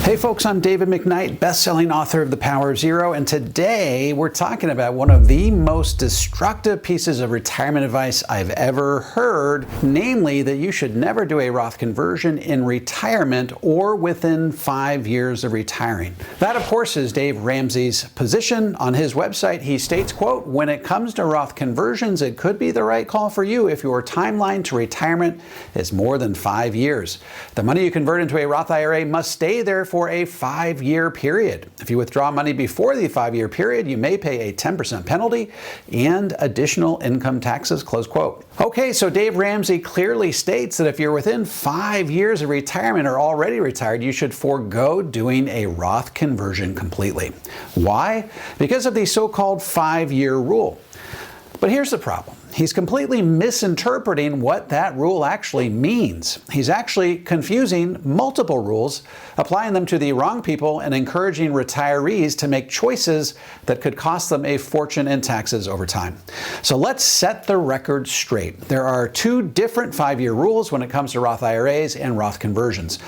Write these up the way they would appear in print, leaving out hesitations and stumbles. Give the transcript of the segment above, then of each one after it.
Hey folks, I'm David McKnight, best-selling author of The Power of Zero, and today we're talking about one of the most destructive pieces of retirement advice I've ever heard, namely that you should never do a Roth conversion in retirement or within 5 years of retiring. That, of course, is Dave Ramsey's position. On his website, he states, quote, "When it comes to Roth conversions, it could be the right call for you if your timeline to retirement is more than 5 years. The money you convert into a Roth IRA must stay there for a 5-year period. If you withdraw money before the 5-year period, you may pay a 10% penalty and additional income taxes," close quote. Okay, so Dave Ramsey clearly states that if you're within 5 years of retirement or already retired, you should forego doing a Roth conversion completely. Why? Because of the so-called 5-year rule. But here's the problem. He's completely misinterpreting what that rule actually means. He's actually confusing multiple rules, applying them to the wrong people, and encouraging retirees to make choices that could cost them a fortune in taxes over time. So let's set the record straight. There are two different 5-year rules when it comes to Roth IRAs and Roth conversions.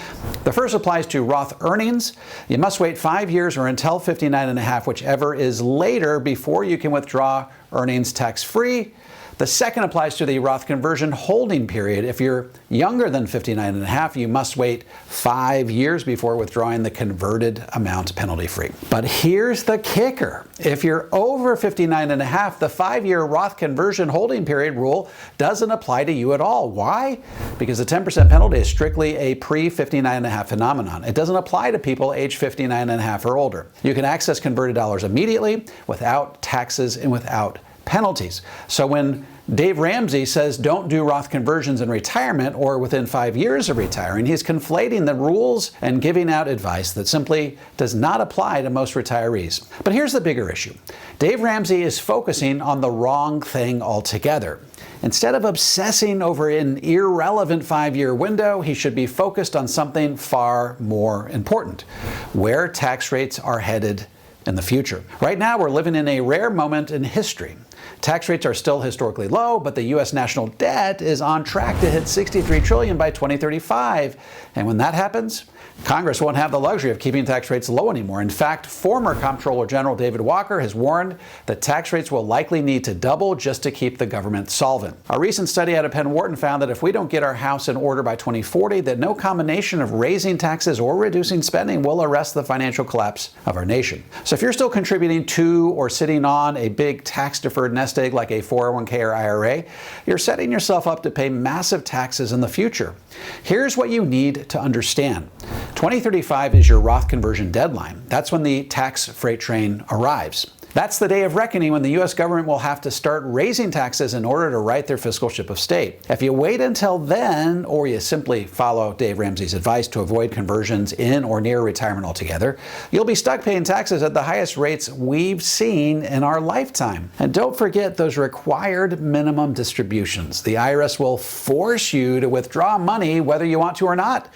The first applies to Roth earnings. You must wait 5 years or until 59 and a half, whichever is later, before you can withdraw earnings tax-free. The second applies to the Roth conversion holding period. If you're younger than 59 and a half, you must wait 5 years before withdrawing the converted amount penalty-free. But here's the kicker. If you're over 59 and a half, the 5-year Roth conversion holding period rule doesn't apply to you at all. Why? Because the 10% penalty is strictly a pre-59 and a half phenomenon. It doesn't apply to people age 59 and a half or older. You can access converted dollars immediately without taxes and without penalties. So when Dave Ramsey says don't do Roth conversions in retirement or within 5 years of retiring, he's conflating the rules and giving out advice that simply does not apply to most retirees. But here's the bigger issue. Dave Ramsey is focusing on the wrong thing altogether. Instead of obsessing over an irrelevant 5-year window, he should be focused on something far more important: where tax rates are headed in the future. Right now, we're living in a rare moment in history. Tax rates are still historically low, but the U.S. national debt is on track to hit $63 trillion by 2035. And when that happens, Congress won't have the luxury of keeping tax rates low anymore. In fact, former Comptroller General David Walker has warned that tax rates will likely need to double just to keep the government solvent. A recent study out of Penn Wharton found that if we don't get our house in order by 2040, that no combination of raising taxes or reducing spending will arrest the financial collapse of our nation. So if you're still contributing to or sitting on a big tax-deferred nest egg like a 401k or IRA, you're setting yourself up to pay massive taxes in the future. Here's what you need to understand. 2035 is your Roth conversion deadline. That's when the tax freight train arrives. That's the day of reckoning when the U.S. government will have to start raising taxes in order to right their fiscal ship of state. If you wait until then, or you simply follow Dave Ramsey's advice to avoid conversions in or near retirement altogether, you'll be stuck paying taxes at the highest rates we've seen in our lifetime. And don't forget those required minimum distributions. The IRS will force you to withdraw money whether you want to or not.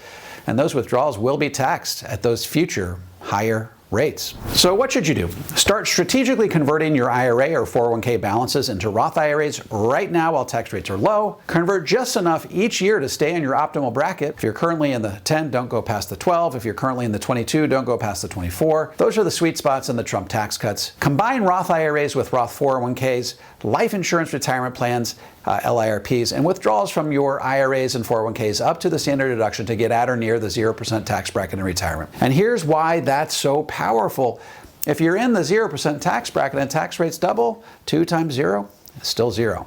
And those withdrawals will be taxed at those future higher rates. So what should you do? Start strategically converting your IRA or 401k balances into Roth IRAs right now while tax rates are low. Convert just enough each year to stay in your optimal bracket. If you're currently in the 10, don't go past the 12. If you're currently in the 22, don't go past the 24. Those are the sweet spots in the Trump tax cuts. Combine Roth IRAs with Roth 401ks, life insurance retirement plans, LIRPs, and withdrawals from your IRAs and 401ks up to the standard deduction to get at or near the 0% tax bracket in retirement. And here's why that's so powerful. If you're in the 0% tax bracket and tax rates double, 2 times 0 is still 0.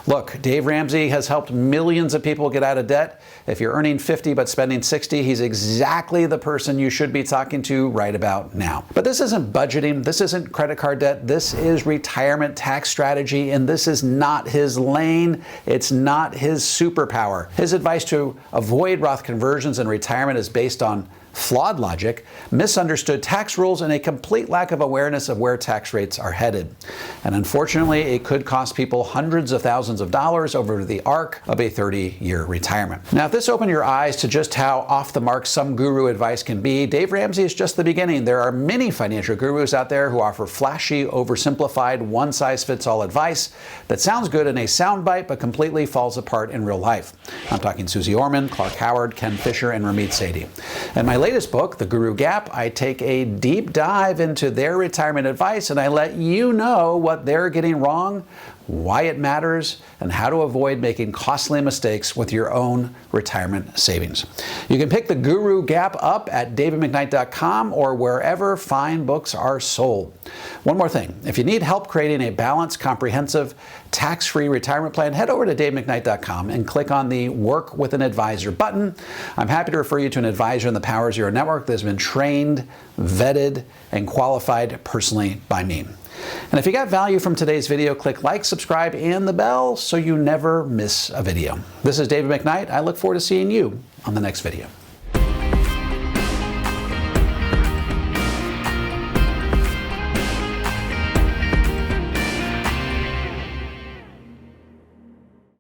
Look, Dave Ramsey has helped millions of people get out of debt. If you're earning 50 but spending 60, he's exactly the person you should be talking to right about now. But this isn't budgeting, this isn't credit card debt, this is retirement tax strategy, and this is not his lane, it's not his superpower. His advice to avoid Roth conversions in retirement is based on flawed logic, misunderstood tax rules, and a complete lack of awareness of where tax rates are headed. And unfortunately, it could cost people hundreds of thousands of dollars over the arc of a 30-year retirement. Now, if this opened your eyes to just how off the mark some guru advice can be, Dave Ramsey is just the beginning. There are many financial gurus out there who offer flashy, oversimplified, one-size-fits-all advice that sounds good in a soundbite but completely falls apart in real life. I'm talking Susie Orman, Clark Howard, Ken Fisher, and Ramit Sethi. And my latest book, The Guru Gap, I take a deep dive into their retirement advice and I let you know what they're getting wrong, why it matters, and how to avoid making costly mistakes with your own retirement savings. You can pick The Guru Gap up at davidmcknight.com or wherever fine books are sold. One more thing, if you need help creating a balanced, comprehensive, tax-free retirement plan, head over to davidmcknight.com and click on the Work with an Advisor button. I'm happy to refer you to an advisor in the Power Zero Network that has been trained, vetted, and qualified personally by me. And if you got value from today's video, click like, subscribe, and the bell so you never miss a video. This is David McKnight. I look forward to seeing you on the next video.